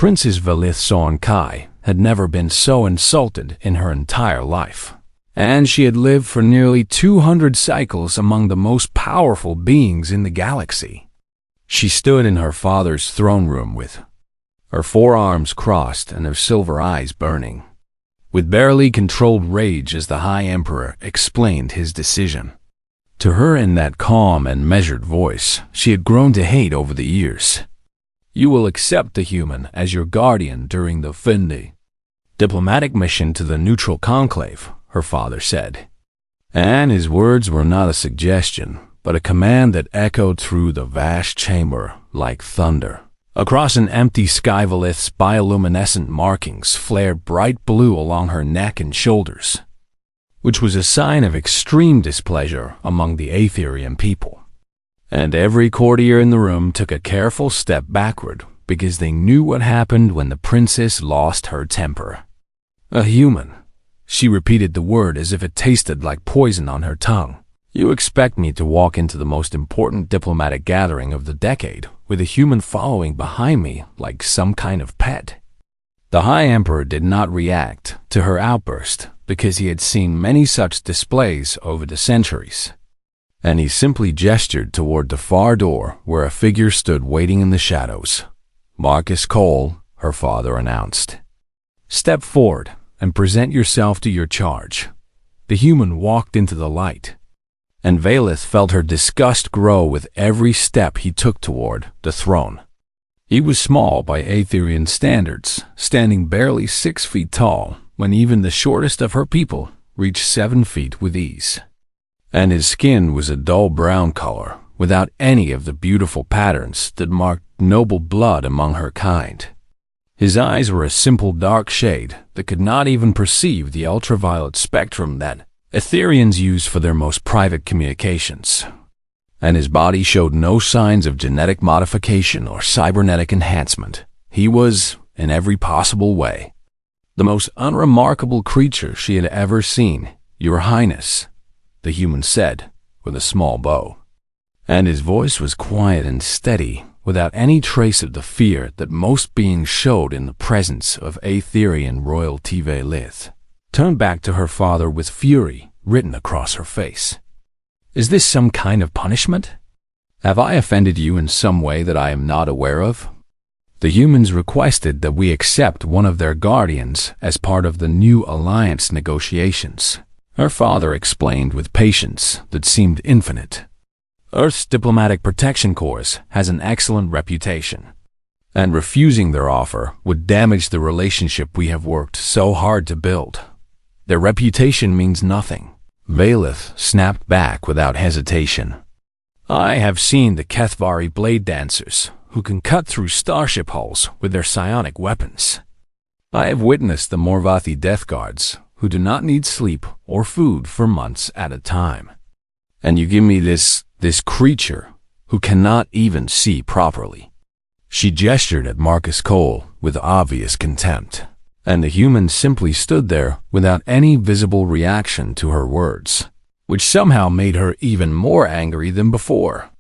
Princess Valith Son Kai had never been so insulted in her entire life, and she had lived for nearly 200 cycles among the most powerful beings in the galaxy. She stood in her father's throne room with her forearms crossed and her silver eyes burning, with barely controlled rage as the High Emperor explained his decision. To her, in that calm and measured voice she had grown to hate over the years. "You will accept the human as your guardian during the Fendi diplomatic mission to the neutral conclave," her father said. And his words were not a suggestion, but a command that echoed through the vast chamber like thunder. Across an empty sky, Valith's bioluminescent markings flared bright blue along her neck and shoulders, which was a sign of extreme displeasure among the Aetherian people. And every courtier in the room took a careful step backward because they knew what happened when the princess lost her temper. "A human." She repeated the word as if it tasted like poison on her tongue. "You expect me to walk into the most important diplomatic gathering of the decade with a human following behind me like some kind of pet?" The High Emperor did not react to her outburst because he had seen many such displays over the centuries, and he simply gestured toward the far door where a figure stood waiting in the shadows. "Marcus Cole," her father announced. "Step forward and present yourself to your charge." The human walked into the light, and Valith felt her disgust grow with every step he took toward the throne. He was small by Aetherian standards, standing barely 6 feet tall when even the shortest of her people reached 7 feet with ease. And his skin was a dull brown color, without any of the beautiful patterns that marked noble blood among her kind. His eyes were a simple dark shade that could not even perceive the ultraviolet spectrum that Aetherians use for their most private communications. And his body showed no signs of genetic modification or cybernetic enhancement. He was, in every possible way, the most unremarkable creature she had ever seen. "Your Highness," the human said, with a small bow. And his voice was quiet and steady, without any trace of the fear that most beings showed in the presence of Aetherian royalty. Valith turned back to her father with fury written across her face. "Is this some kind of punishment? Have I offended you in some way that I am not aware of?" The humans requested that we accept one of their guardians as part of the new alliance negotiations. Her father explained with patience that seemed infinite. "Earth's Diplomatic Protection Corps has an excellent reputation, and refusing their offer would damage the relationship we have worked so hard to build. Their reputation means nothing." Valith snapped back without hesitation. "I have seen the Kethvari blade dancers who can cut through starship hulls with their psionic weapons. I have witnessed the Morvathi Death Guards who do not need sleep or food for months at a time. And you give me this creature who cannot even see properly." She gestured at Marcus Cole with obvious contempt, and the human simply stood there without any visible reaction to her words, which somehow made her even more angry than before.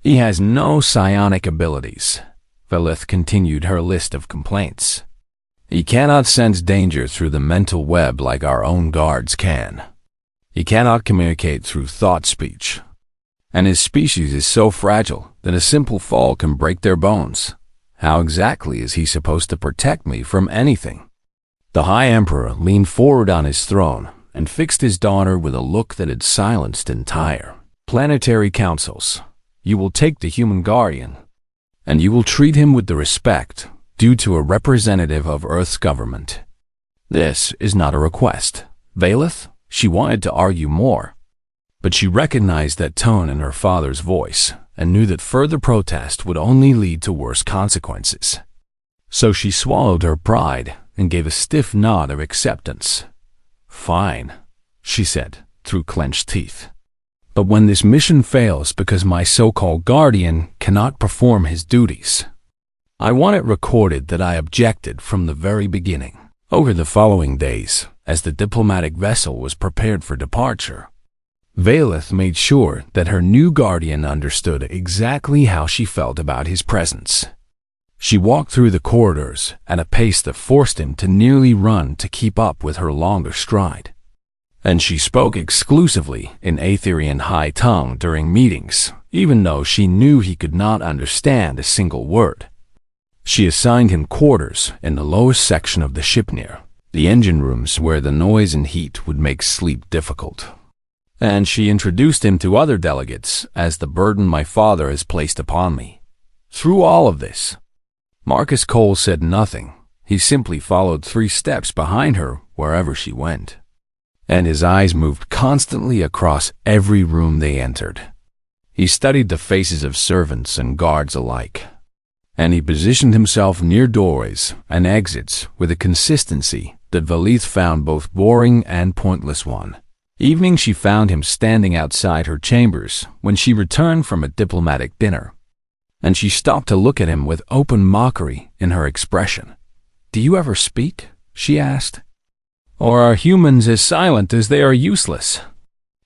"He has no psionic abilities," Valith continued her list of complaints. "He cannot sense danger through the mental web like our own guards can. He cannot communicate through thought speech. And his species is so fragile that a simple fall can break their bones. How exactly is he supposed to protect me from anything?" The High Emperor leaned forward on his throne and fixed his daughter with a look that had silenced entire planetary councils. "You will take the human guardian, and you will treat him with the respect due to a representative of Earth's government. This is not a request." Valith, she wanted to argue more, but she recognized that tone in her father's voice and knew that further protest would only lead to worse consequences. So she swallowed her pride and gave a stiff nod of acceptance. "Fine," she said through clenched teeth. "But when this mission fails because my so-called guardian cannot perform his duties, I want it recorded that I objected from the very beginning." Over the following days, as the diplomatic vessel was prepared for departure, Valith made sure that her new guardian understood exactly how she felt about his presence. She walked through the corridors at a pace that forced him to nearly run to keep up with her longer stride. And she spoke exclusively in Aetherian high tongue during meetings, even though she knew he could not understand a single word. She assigned him quarters in the lowest section of the ship near the engine rooms where the noise and heat would make sleep difficult. And she introduced him to other delegates as the burden my father has placed upon me. Through all of this, Marcus Cole said nothing. He simply followed 3 steps behind her wherever she went. And his eyes moved constantly across every room they entered. He studied the faces of servants and guards alike, and he positioned himself near doorways and exits with a consistency that Valith found both boring and pointless one. Evening she found him standing outside her chambers when she returned from a diplomatic dinner, and she stopped to look at him with open mockery in her expression. "Do you ever speak?" she asked. "Or are humans as silent as they are useless?"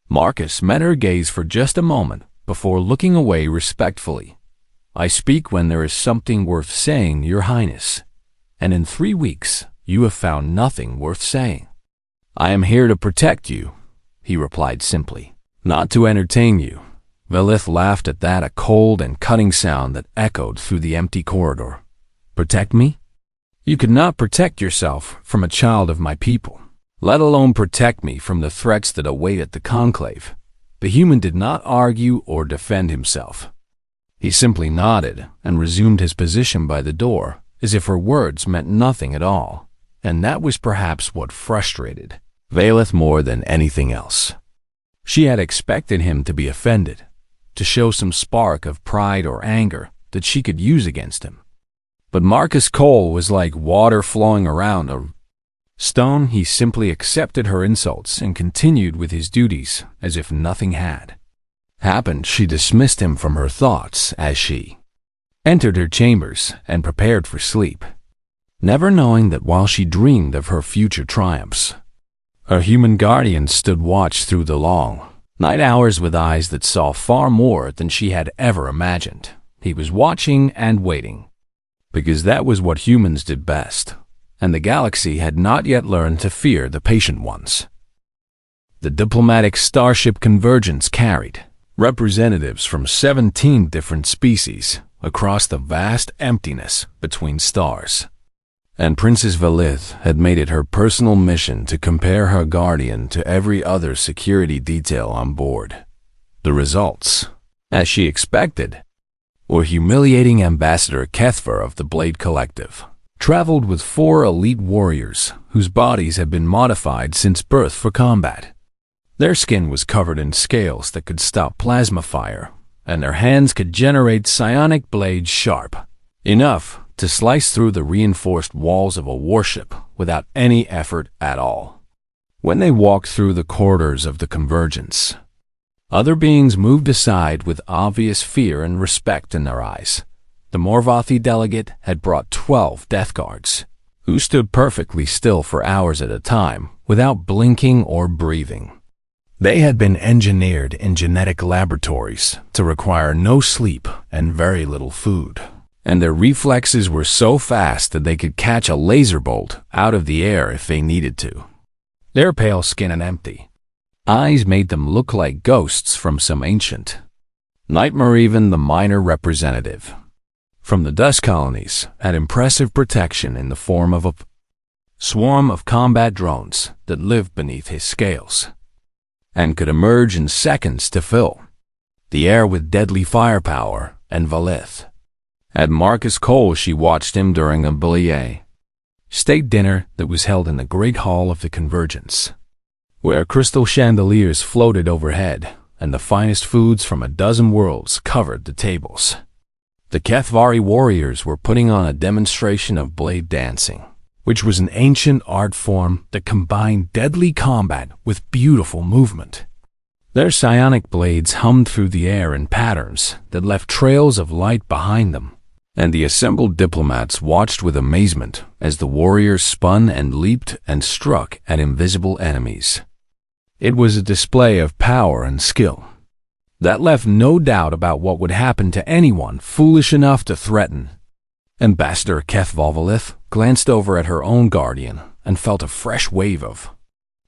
Marcus met her gaze for just a moment before looking away respectfully. "I speak when there is something worth saying, Your Highness, and in 3 weeks you have found nothing worth saying." "I am here to protect you," he replied simply, "not to entertain you." Valith laughed at that, a cold and cutting sound that echoed through the empty corridor. "Protect me? You could not protect yourself from a child of my people, let alone protect me from the threats that await at the conclave." The human did not argue or defend himself. He simply nodded and resumed his position by the door, as if her words meant nothing at all, and that was perhaps what frustrated Valith more than anything else. She had expected him to be offended, to show some spark of pride or anger that she could use against him. But Marcus Cole was like water flowing around a stone. He simply accepted her insults and continued with his duties as if nothing had happened. She dismissed him from her thoughts as she entered her chambers and prepared for sleep, never knowing that while she dreamed of her future triumphs, her human guardian stood watch through the long night hours with eyes that saw far more than she had ever imagined. He was watching and waiting, because that was what humans did best, and the galaxy had not yet learned to fear the patient ones. The diplomatic starship Convergence carried representatives from 17 different species across the vast emptiness between stars, and Princess Valith had made it her personal mission to compare her guardian to every other security detail on board. The results, as she expected, were humiliating. Ambassador Kethver of the Blade Collective traveled with 4 elite warriors whose bodies had been modified since birth for combat. Their skin was covered in scales that could stop plasma fire, and their hands could generate psionic blades sharp enough to slice through the reinforced walls of a warship without any effort at all. When they walked through the corridors of the Convergence, other beings moved aside with obvious fear and respect in their eyes. The Morvathi delegate had brought 12 death guards, who stood perfectly still for hours at a time without blinking or breathing. They had been engineered in genetic laboratories to require no sleep and very little food, and their reflexes were so fast that they could catch a laser bolt out of the air if they needed to. Their pale skin and empty eyes made them look like ghosts from some ancient nightmare. Even the minor representative from the dust colonies had impressive protection in the form of a swarm of combat drones that lived beneath his scales and could emerge in seconds to fill the air with deadly firepower. And Valith at Marcus Cole, she watched him during a Bullier state dinner that was held in the Great Hall of the Convergence, where crystal chandeliers floated overhead and the finest foods from a dozen worlds covered the tables. The Kethvari warriors were putting on a demonstration of blade dancing, which was an ancient art form that combined deadly combat with beautiful movement. Their psionic blades hummed through the air in patterns that left trails of light behind them, and the assembled diplomats watched with amazement as the warriors spun and leaped and struck at invisible enemies. It was a display of power and skill that left no doubt about what would happen to anyone foolish enough to threaten Ambassador Kethvalvalith glanced over at her own guardian and felt a fresh wave of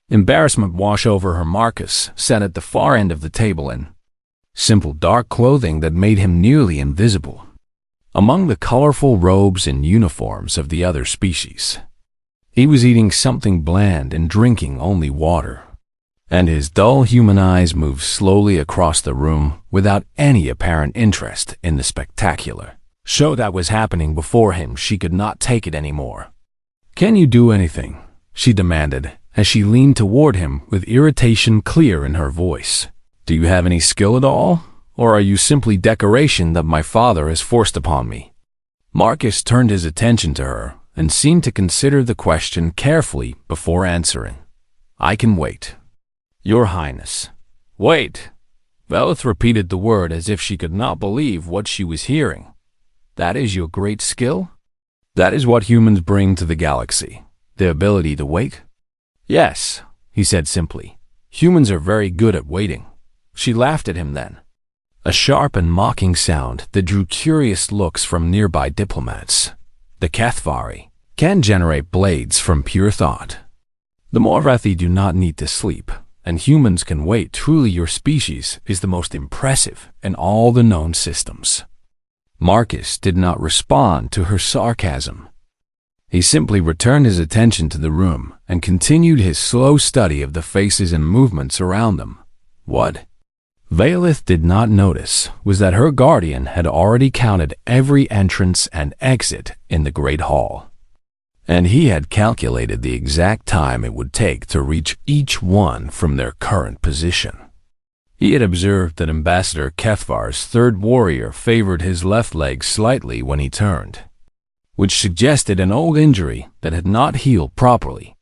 embarrassment wash over her. Marcus sat at the far end of the table in simple dark clothing that made him nearly invisible among the colorful robes and uniforms of the other species. He was eating something bland and drinking only water, and his dull human eyes moved slowly across the room without any apparent interest in the spectacular show that was happening before him. She could not take it anymore. "Can you do anything?" she demanded as she leaned toward him with irritation clear in her voice. "Do you have any skill at all? Or are you simply decoration that my father has forced upon me?" Marcus turned his attention to her and seemed to consider the question carefully before answering. "I can wait, Your Highness." "Wait." Valith repeated the word as if she could not believe what she was hearing. "That is your great skill? That is what humans bring to the galaxy, the ability to wait?" "Yes," he said simply. "Humans are very good at waiting." She laughed at him then, a sharp and mocking sound that drew curious looks from nearby diplomats. "The Kethvari can generate blades from pure thought. The Morvathi do not need to sleep, and humans can wait. Truly your species is the most impressive in all the known systems." Marcus did not respond to her sarcasm. He simply returned his attention to the room and continued his slow study of the faces and movements around them. What Valith did not notice was that her guardian had already counted every entrance and exit in the Great Hall, and he had calculated the exact time it would take to reach each one from their current position. He had observed that Ambassador Kethvar's third warrior favored his left leg slightly when he turned, which suggested an old injury that had not healed properly.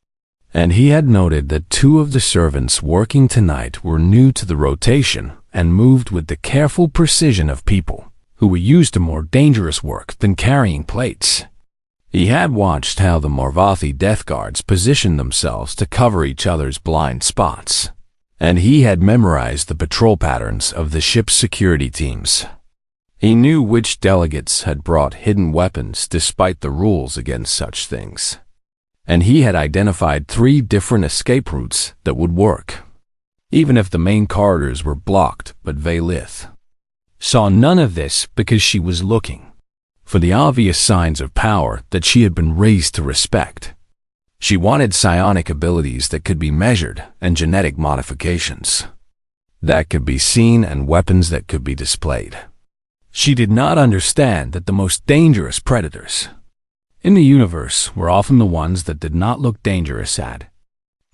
And he had noted that two of the servants working tonight were new to the rotation and moved with the careful precision of people who were used to more dangerous work than carrying plates. He had watched how the Morvathi Death Guards positioned themselves to cover each other's blind spots, and he had memorized the patrol patterns of the ship's security teams. He knew which delegates had brought hidden weapons despite the rules against such things, and he had identified 3 different escape routes that would work, even if the main corridors were blocked. But Valith saw none of this because she was looking for the obvious signs of power that she had been raised to respect. She wanted psionic abilities that could be measured and genetic modifications that could be seen and weapons that could be displayed. She did not understand that the most dangerous predators in the universe were often the ones that did not look dangerous at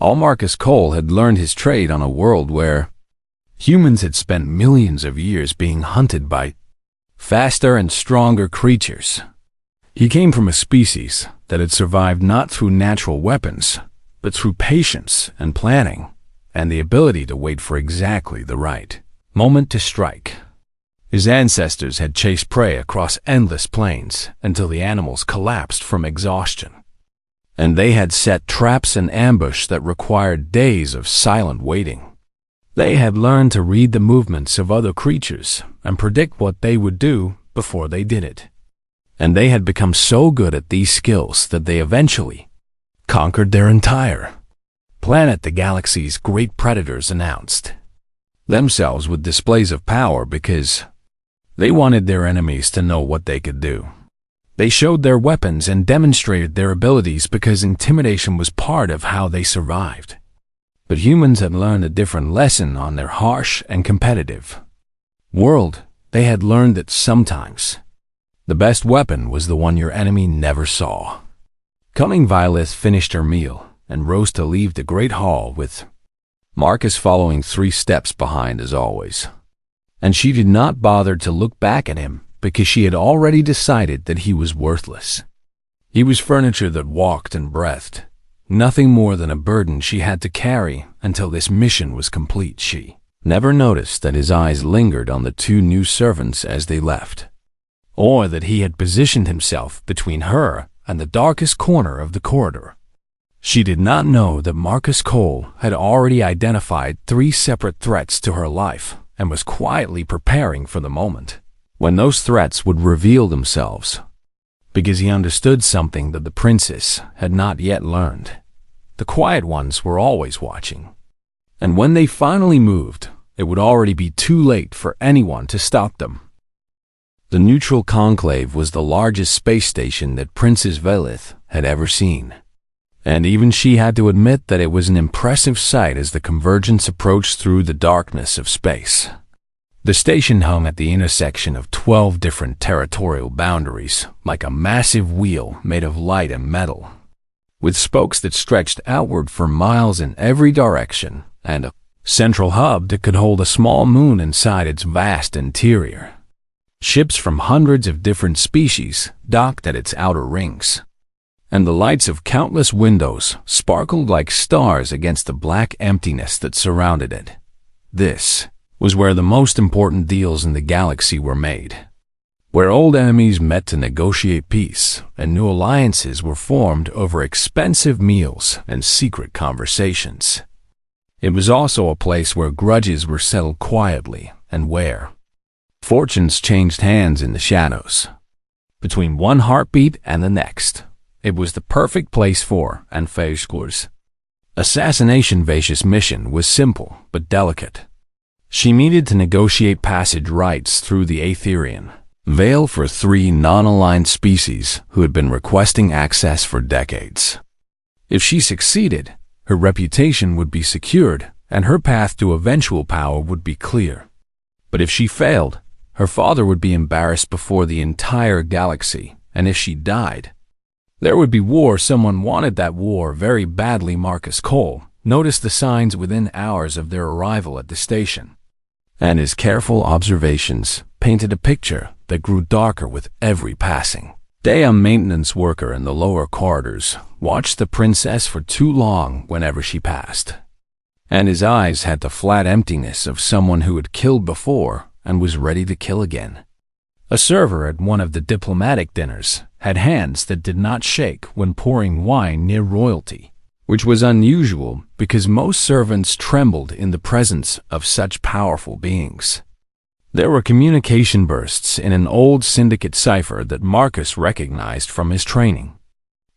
all. Marcus Cole had learned his trade on a world where humans had spent millions of years being hunted by faster and stronger creatures. He came from a species that had survived not through natural weapons, but through patience and planning, and the ability to wait for exactly the right moment to strike. His ancestors had chased prey across endless plains until the animals collapsed from exhaustion, and they had set traps and ambush that required days of silent waiting. They had learned to read the movements of other creatures and predict what they would do before they did it. And they had become so good at these skills that they eventually conquered their entire planet. The galaxy's great predators announced themselves with displays of power because they wanted their enemies to know what they could do. They showed their weapons and demonstrated their abilities because intimidation was part of how they survived. But humans had learned a different lesson on their harsh and competitive world. They had learned that sometimes the best weapon was the one your enemy never saw. Cunning Violet finished her meal and rose to leave the great hall, with Marcus following 3 steps behind as always. And she did not bother to look back at him because she had already decided that he was worthless. He was furniture that walked and breathed, nothing more than a burden she had to carry until this mission was complete. She never noticed that his eyes lingered on the 2 new servants as they left, or that he had positioned himself between her and the darkest corner of the corridor. She did not know that Marcus Cole had already identified 3 separate threats to her life and was quietly preparing for the moment when those threats would reveal themselves. because he understood something that the princess had not yet learned. The quiet ones were always watching, and when they finally moved, it would already be too late for anyone to stop them. The neutral conclave was the largest space station that Princess Velith had ever seen, and even she had to admit that it was an impressive sight as the convergence approached through the darkness of space. The station hung at the intersection of 12 different territorial boundaries, like a massive wheel made of light and metal, with spokes that stretched outward for miles in every direction, and a central hub that could hold a small moon inside its vast interior. Ships from hundreds of different species docked at its outer rings, and the lights of countless windows sparkled like stars against the black emptiness that surrounded it. This was where the most important deals in the galaxy were made, where old enemies met to negotiate peace, and new alliances were formed over expensive meals and secret conversations. It was also a place where grudges were settled quietly, and where fortunes changed hands in the shadows. Between one heartbeat and the next, it was the perfect place for HFY Stories. Assassination Vacious' mission was simple but delicate. She needed to negotiate passage rights through the Aetherian Veil for 3 non-aligned species who had been requesting access for decades. If she succeeded, her reputation would be secured and her path to eventual power would be clear. But if she failed, her father would be embarrassed before the entire galaxy, and if she died, there would be war. Someone wanted that war very badly. Marcus Cole noticed the signs within hours of their arrival at the station, and his careful observations painted a picture that grew darker with every passing day. A maintenance worker in the lower corridors watched the princess for too long whenever she passed, and his eyes had the flat emptiness of someone who had killed before and was ready to kill again. A server at one of the diplomatic dinners had hands that did not shake when pouring wine near royalty, which was unusual because most servants trembled in the presence of such powerful beings. There were communication bursts in an old syndicate cipher that Marcus recognized from his training,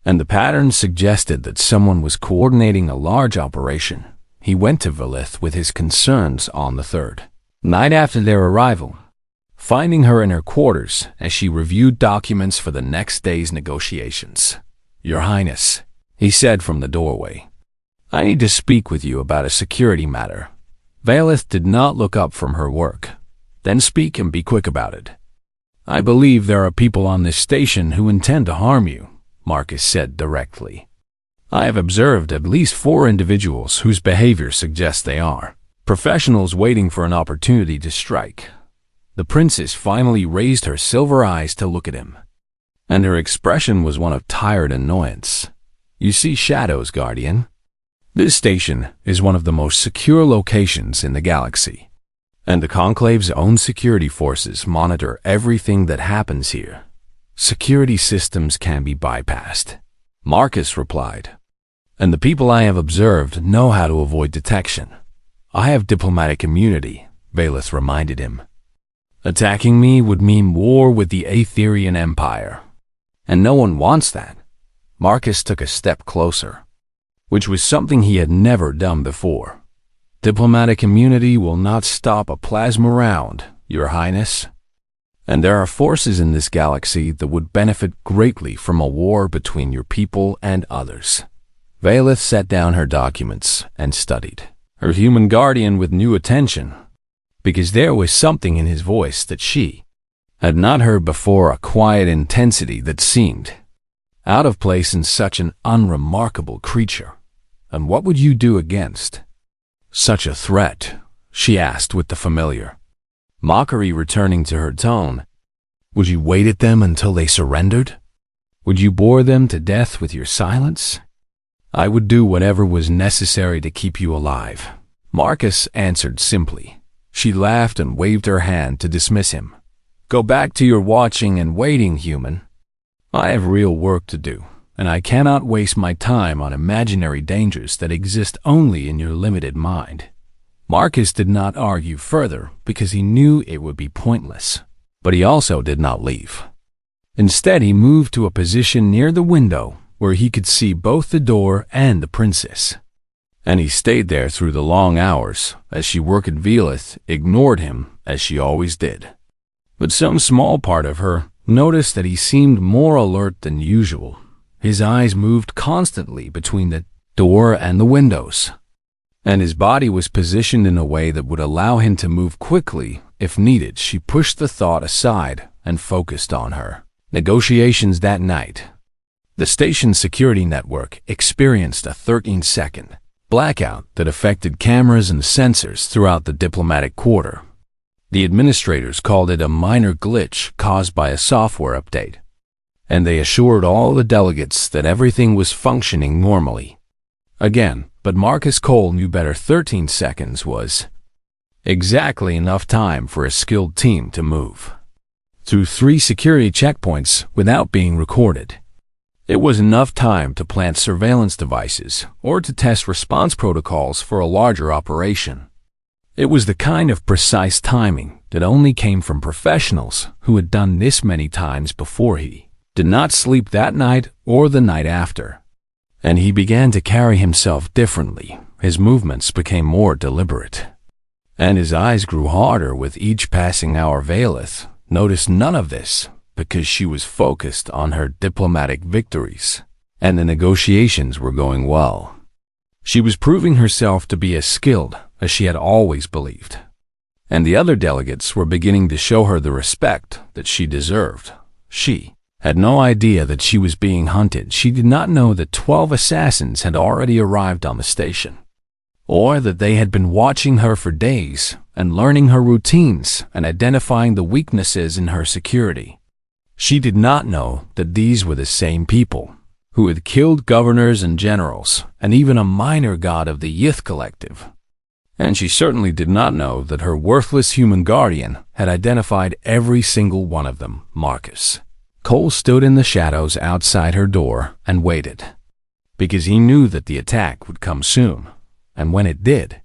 and the pattern suggested that someone was coordinating a large operation. He went to Velith with his concerns on the third night after their arrival, finding her in her quarters as she reviewed documents for the next day's negotiations. "Your Highness," he said from the doorway, "I need to speak with you about a security matter." Velith did not look up from her work. "Then speak and be quick about it." "I believe there are people on this station who intend to harm you," Marcus said directly. "I have observed at least 4 individuals whose behavior suggests they are professionals waiting for an opportunity to strike." The princess finally raised her silver eyes to look at him, and her expression was one of tired annoyance. "You see shadows, Guardian. This station is one of the most secure locations in the galaxy, and the Conclave's own security forces monitor everything that happens here. Security systems can be bypassed," Marcus replied, "and the people I have observed know how to avoid detection." "I have diplomatic immunity," Velith reminded him. "Attacking me would mean war with the Aetherian Empire, and no one wants that." Marcus took a step closer, which was something he had never done before. "Diplomatic immunity will not stop a plasma round, Your Highness. And there are forces in this galaxy that would benefit greatly from a war between your people and others." Velith set down her documents and studied her human guardian with new attention, because there was something in his voice that she had not heard before, a quiet intensity that seemed out of place in such an unremarkable creature. "And what would you do against such a threat?" she asked with the familiar mockery returning to her tone. "Would you wait at them until they surrendered? Would you bore them to death with your silence?" "I would do whatever was necessary to keep you alive," Marcus answered simply. She laughed and waved her hand to dismiss him. "Go back to your watching and waiting, human. I have real work to do, and I cannot waste my time on imaginary dangers that exist only in your limited mind." Marcus did not argue further because he knew it would be pointless, but he also did not leave. Instead, he moved to a position near the window where he could see both the door and the princess. And he stayed there through the long hours as she worked. Velith ignored him as she always did. But some small part of her noticed that he seemed more alert than usual. His eyes moved constantly between the door and the windows, and his body was positioned in a way that would allow him to move quickly if needed. She pushed the thought aside and focused on her negotiations that night. The station's security network experienced a 13-second blackout that affected cameras and sensors throughout the diplomatic quarter. The administrators called it a minor glitch caused by a software update, and they assured all the delegates that everything was functioning normally. Again, but Marcus Cole knew better. 13 seconds was exactly enough time for a skilled team to move through 3 security checkpoints without being recorded. It was enough time to plant surveillance devices or to test response protocols for a larger operation. It was the kind of precise timing that only came from professionals who had done this many times before. He did not sleep that night or the night after, and he began to carry himself differently. His movements became more deliberate, and his eyes grew harder with each passing hour. Velith noticed none of this because she was focused on her diplomatic victories, and the negotiations were going well. She was proving herself to be as skilled as she had always believed, and the other delegates were beginning to show her the respect that she deserved. She had no idea that she was being hunted. She did not know that 12 assassins had already arrived on the station, or that they had been watching her for days and learning her routines and identifying the weaknesses in her security. She did not know that these were the same people who had killed governors and generals and even a minor god of the Yith Collective. And she certainly did not know that her worthless human guardian had identified every single one of them. Marcus Cole stood in the shadows outside her door and waited, because he knew that the attack would come soon, and when it did,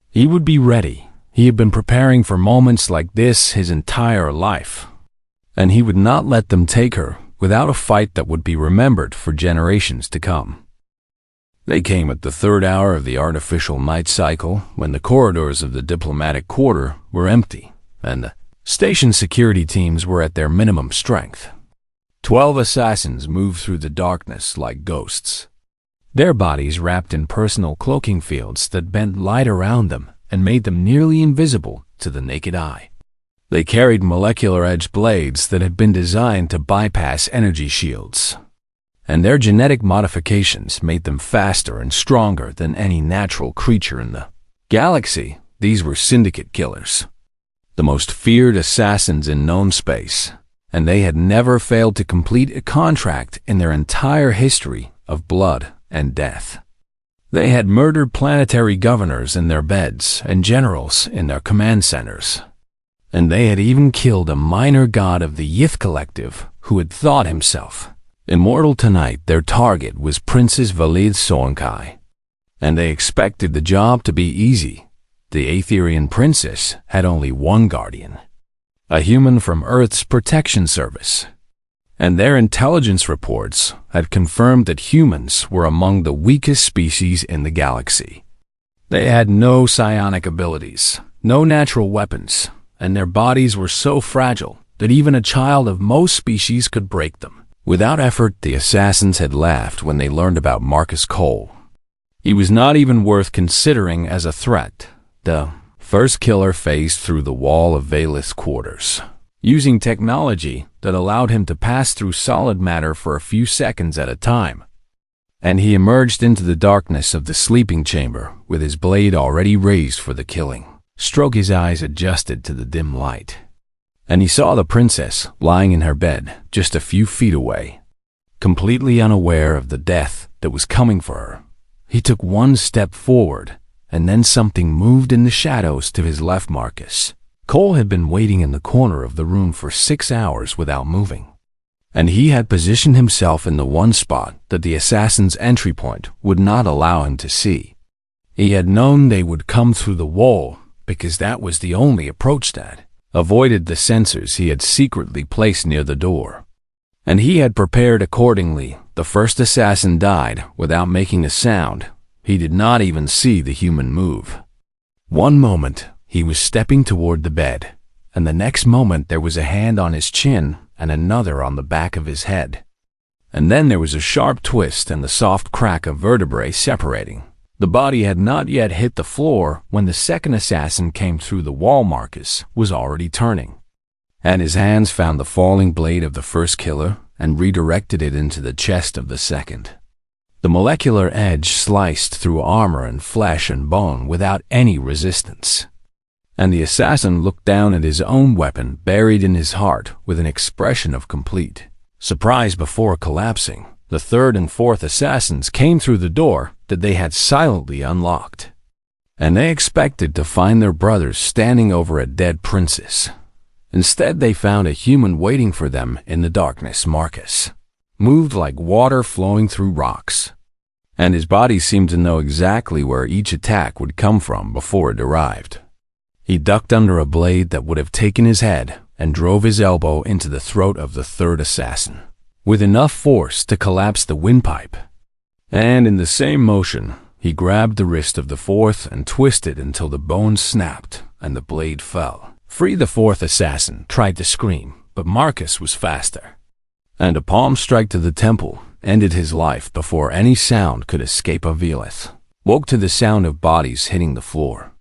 he would be ready. He had been preparing for moments like this his entire life, and he would not let them take her without a fight that would be remembered for generations to come. They came at the 3rd hour of the artificial night cycle, when the corridors of the diplomatic quarter were empty, and the station security teams were at their minimum strength. 12 assassins moved through the darkness like ghosts, their bodies wrapped in personal cloaking fields that bent light around them and made them nearly invisible to the naked eye. They carried molecular-edged blades that had been designed to bypass energy shields, and their genetic modifications made them faster and stronger than any natural creature in the galaxy. These were syndicate killers, the most feared assassins in known space, and they had never failed to complete a contract in their entire history of blood and death. They had murdered planetary governors in their beds and generals in their command centers, and they had even killed a minor god of the Yith Collective who had thought himself immortal. Tonight, their target was Princess Velith Soankai, and they expected the job to be easy. The Aetherian princess had only one guardian, a human from Earth's protection service, and their intelligence reports had confirmed that humans were among the weakest species in the galaxy. They had no psionic abilities, no natural weapons, and their bodies were so fragile that even a child of most species could break them. Without effort, the assassins had laughed when they learned about Marcus Cole. He was not even worth considering as a threat. The first killer phased through the wall of Velith's quarters, using technology that allowed him to pass through solid matter for a few seconds at a time, and he emerged into the darkness of the sleeping chamber with his blade already raised for the killing. His eyes adjusted to the dim light, and he saw the princess lying in her bed just a few feet away, completely unaware of the death that was coming for her. He took one step forward, and then something moved in the shadows to his left. Marcus Cole had been waiting in the corner of the room for 6 hours without moving, and he had positioned himself in the one spot that the assassin's entry point would not allow him to see. He had known they would come through the wall because that was the only approach that avoided the sensors he had secretly placed near the door. And he had prepared accordingly. The first assassin died without making a sound. He did not even see the human move. One moment, he was stepping toward the bed, and the next moment there was a hand on his chin and another on the back of his head. And then there was a sharp twist and the soft crack of vertebrae separating. The body had not yet hit the floor when the second assassin came through the wall. Marcus was already turning, and his hands found the falling blade of the first killer and redirected it into the chest of the second. The molecular edge sliced through armor and flesh and bone without any resistance. And the assassin looked down at his own weapon buried in his heart with an expression of complete surprise before collapsing. The third and fourth assassins came through the door that they had silently unlocked, and they expected to find their brothers standing over a dead princess. Instead, they found a human waiting for them in the darkness. Marcus moved like water flowing through rocks, and his body seemed to know exactly where each attack would come from before it arrived. He ducked under a blade that would have taken his head and drove his elbow into the throat of the third assassin, with enough force to collapse the windpipe. And in the same motion, he grabbed the wrist of the fourth and twisted until the bones snapped and the blade fell. Free. The fourth assassin tried to scream, but Marcus was faster, and a palm strike to the temple ended his life before any sound could escape. Avileth woke to the sound of bodies hitting the floor,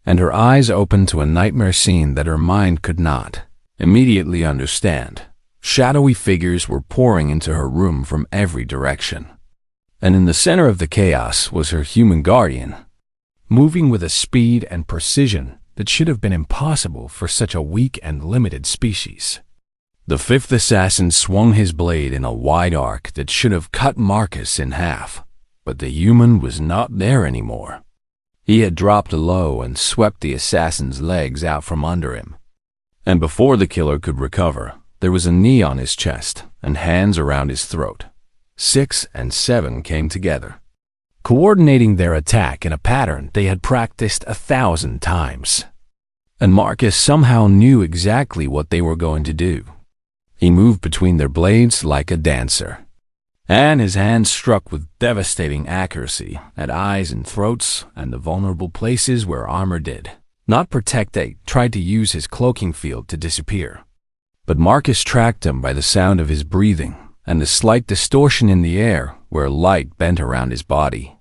and her eyes opened to a nightmare scene that her mind could not immediately understand. Shadowy figures were pouring into her room from every direction, and in the center of the chaos was her human guardian, moving with a speed and precision that should have been impossible for such a weak and limited species. The fifth assassin swung his blade in a wide arc that should have cut Marcus in half, but the human was not there anymore. He had dropped low and swept the assassin's legs out from under him, and before the killer could recover, there was a knee on his chest and hands around his throat. 6 and 7 came together, coordinating their attack in a pattern they had practiced 1,000 times. And Marcus somehow knew exactly what they were going to do. He moved between their blades like a dancer, and his hands struck with devastating accuracy at eyes and throats and the vulnerable places where armor did not protect. They tried to use his cloaking field to disappear, but Marcus tracked him by the sound of his breathing and the slight distortion in the air where light bent around his body.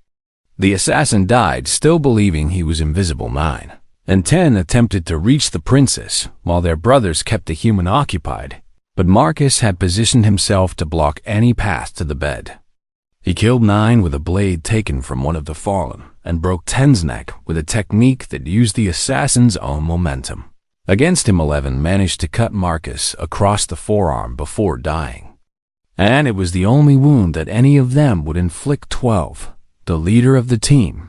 The assassin died, still believing he was invisible. 9 and 10 attempted to reach the princess while their brothers kept the human occupied, but Marcus had positioned himself to block any path to the bed. He killed 9 with a blade taken from one of the fallen and broke 10's neck with a technique that used the assassin's own momentum. Against him, 11 managed to cut Marcus across the forearm before dying, and it was the only wound that any of them would inflict. 12, the leader of the team,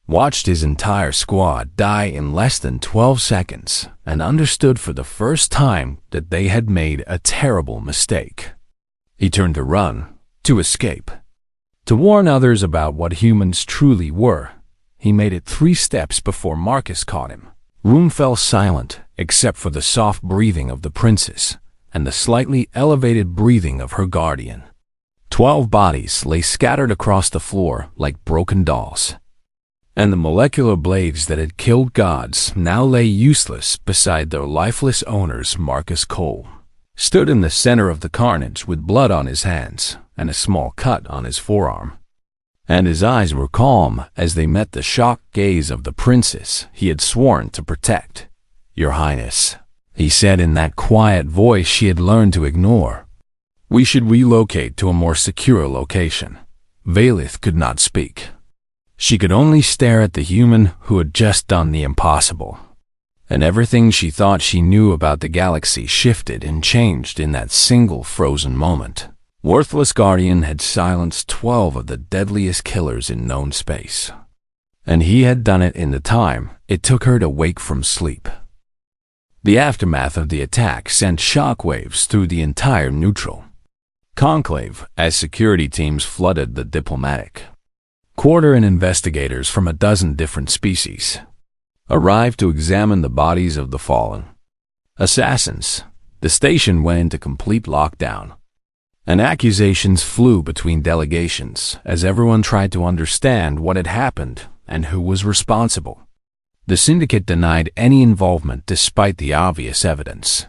watched his entire squad die in less than 12 seconds and understood for the first time that they had made a terrible mistake. He turned to run, to escape, to warn others about what humans truly were. He made it 3 steps before Marcus caught him. Room fell silent except for the soft breathing of the princess and the slightly elevated breathing of her guardian. 12 bodies lay scattered across the floor like broken dolls, and the molecular blades that had killed gods now lay useless beside their lifeless owners. Marcus Cole stood in the center of the carnage with blood on his hands and a small cut on his forearm, and his eyes were calm as they met the shocked gaze of the princess he had sworn to protect. "Your Highness," he said in that quiet voice she had learned to ignore, "we should relocate to a more secure location." Valith could not speak. She could only stare at the human who had just done the impossible, and everything she thought she knew about the galaxy shifted and changed in that single frozen moment. Worthless Guardian had silenced 12 of the deadliest killers in known space, and he had done it in the time it took her to wake from sleep. The aftermath of the attack sent shockwaves through the entire neutral conclave as security teams flooded the diplomatic quarter and investigators from a dozen different species arrived to examine the bodies of the fallen assassins. The station went into complete lockdown, And accusations flew between delegations as everyone tried to understand what had happened and who was responsible. The syndicate denied any involvement despite the obvious evidence.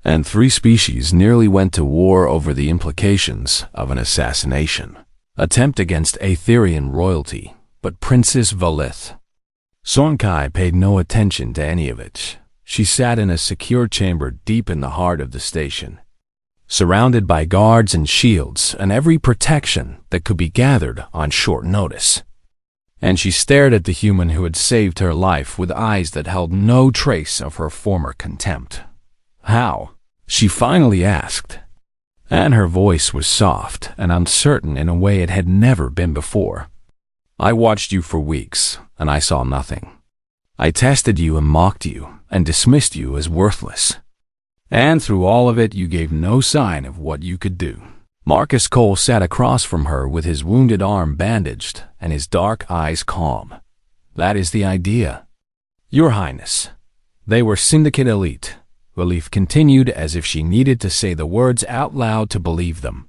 And 3 species nearly went to war over the implications of an assassination attempt against Aetherian royalty, but Princess Valith Sonkai paid no attention to any of it. She sat in a secure chamber deep in the heart of the station, surrounded by guards and shields and every protection that could be gathered on short notice. And she stared at the human who had saved her life with eyes that held no trace of her former contempt. "How?" she finally asked, and her voice was soft and uncertain in a way it had never been before. "I watched you for weeks, and I saw nothing. I tested you and mocked you and dismissed you as worthless. And through all of it, you gave no sign of what you could do." Marcus Cole sat across from her with his wounded arm bandaged and his dark eyes calm. "That is the idea, Your Highness. They were syndicate elite." Valith continued as if she needed to say the words out loud to believe them.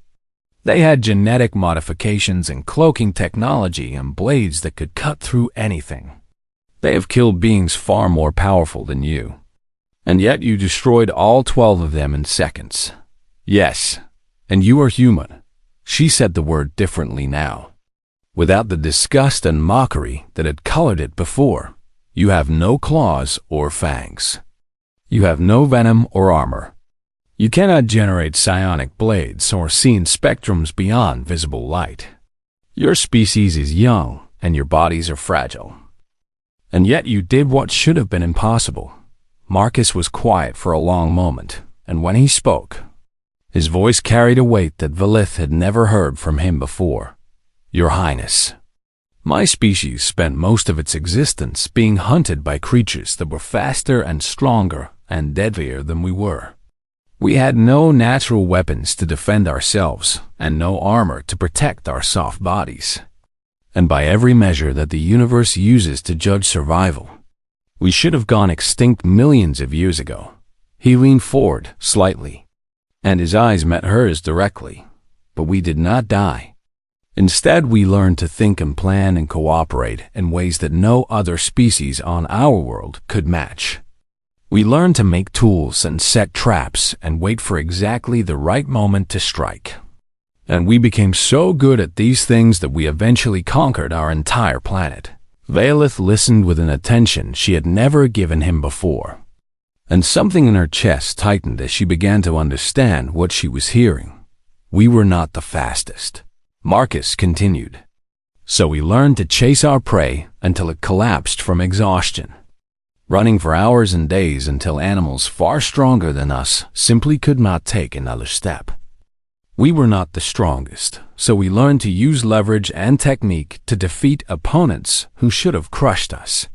"They had genetic modifications and cloaking technology and blades that could cut through anything. They have killed beings far more powerful than you. And yet you destroyed all 12 of them in seconds. Yes, and you are human." She said the word differently now, without the disgust and mockery that had colored it before. "You have no claws or fangs. You have no venom or armor. You cannot generate psionic blades or see in spectrums beyond visible light. Your species is young and your bodies are fragile. And yet you did what should have been impossible." Marcus was quiet for a long moment, and when he spoke, his voice carried a weight that Valith had never heard from him before. "Your Highness, my species spent most of its existence being hunted by creatures that were faster and stronger and deadlier than we were. We had no natural weapons to defend ourselves and no armor to protect our soft bodies. And by every measure that the universe uses to judge survival, we should have gone extinct millions of years ago." He leaned forward slightly, and his eyes met hers directly. "But we did not die. Instead, we learned to think and plan and cooperate in ways that no other species on our world could match. We learned to make tools and set traps and wait for exactly the right moment to strike. And we became so good at these things that we eventually conquered our entire planet." Valith listened with an attention she had never given him before, and something in her chest tightened as she began to understand what she was hearing. "We were not the fastest," Marcus continued. "So we learned to chase our prey until it collapsed from exhaustion, running for hours and days until animals far stronger than us simply could not take another step. We were not the strongest, so we learned to use leverage and technique to defeat opponents who should have crushed us.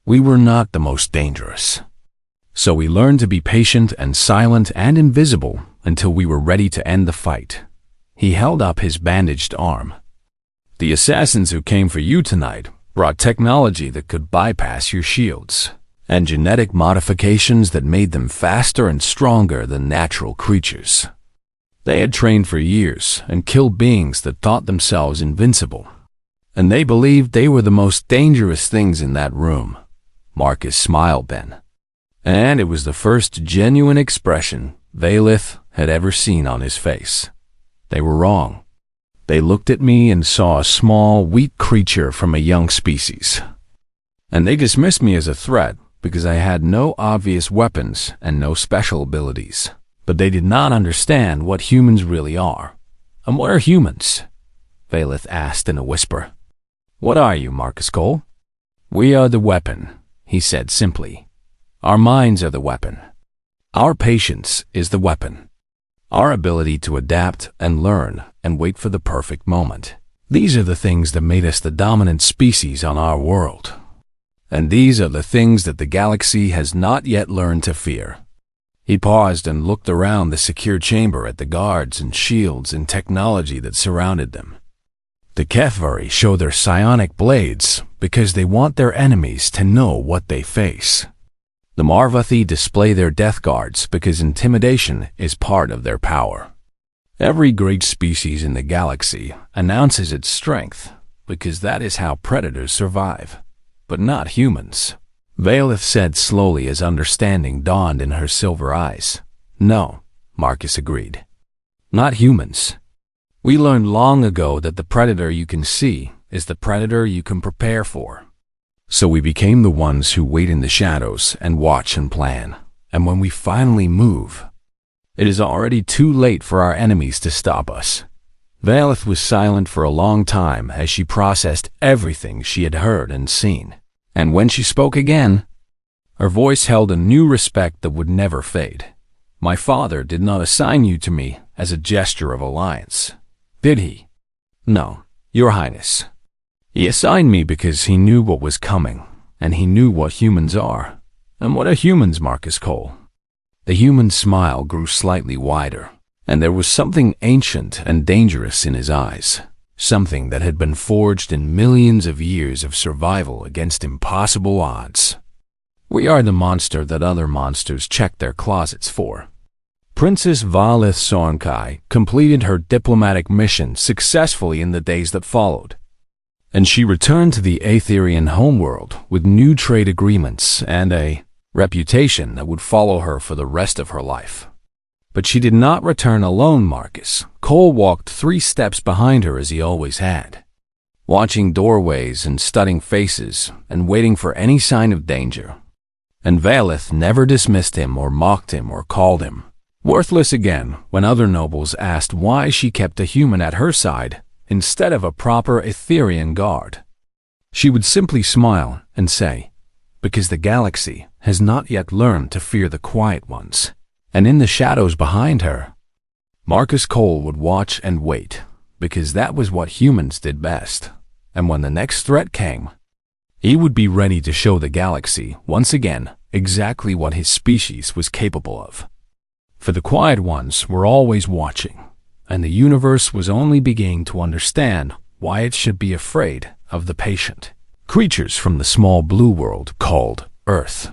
We were not the most dangerous, so we learned to be patient and silent and invisible until we were ready to end the fight." He held up his bandaged arm. "The assassins who came for you tonight brought technology that could bypass your shields, and genetic modifications that made them faster and stronger than natural creatures. They had trained for years and killed beings that thought themselves invincible, and they believed they were the most dangerous things in that room." Marcus smiled then, and it was the first genuine expression Valith had ever seen on his face. "They were wrong. They looked at me and saw a small, weak creature from a young species, and they dismissed me as a threat because I had no obvious weapons and no special abilities. But they did not understand what humans really are." "And what are humans?" Valith asked in a whisper. "What are you, Marcus Cole?" "We are the weapon," he said simply. "Our minds are the weapon. Our patience is the weapon. Our ability to adapt and learn and wait for the perfect moment. These are the things that made us the dominant species on our world. And these are the things that the galaxy has not yet learned to fear." He paused and looked around the secure chamber at the guards and shields and technology that surrounded them. "The Kefvari show their psionic blades because they want their enemies to know what they face. The Marvathi display their death guards because intimidation is part of their power. Every great species in the galaxy announces its strength, because that is how predators survive, but not humans. Valeth said slowly as understanding dawned in her silver eyes. No, Marcus agreed. Not humans. We learned long ago that the predator you can see is the predator you can prepare for. So we became the ones who wait in the shadows and watch and plan. And when we finally move, it is already too late for our enemies to stop us. Valeth was silent for a long time as she processed everything she had heard and seen. And when she spoke again, her voice held a new respect that would never fade. My father did not assign you to me as a gesture of alliance, did he? No, Your Highness. He assigned me because he knew what was coming, and he knew what humans are. And what are humans, Marcus Cole? The human's smile grew slightly wider, and there was something ancient and dangerous in his eyes, something that had been forged in millions of years of survival against impossible odds. We are the monster that other monsters check their closets for. Princess Valeth Sornkai completed her diplomatic mission successfully in the days that followed, and she returned to the Aetherian homeworld with new trade agreements and a reputation that would follow her for the rest of her life. But she did not return alone, Marcus. Cole walked 3 steps behind her as he always had, watching doorways and studying faces and waiting for any sign of danger. And Valeth never dismissed him or mocked him or called him worthless again when other nobles asked why she kept a human at her side instead of a proper Aetherian guard. She would simply smile and say, because the galaxy has not yet learned to fear the quiet ones. And in the shadows behind her, Marcus Cole would watch and wait, because that was what humans did best. And when the next threat came, he would be ready to show the galaxy once again exactly what his species was capable of. For the quiet ones were always watching, and the universe was only beginning to understand why it should be afraid of the patient creatures from the small blue world called Earth.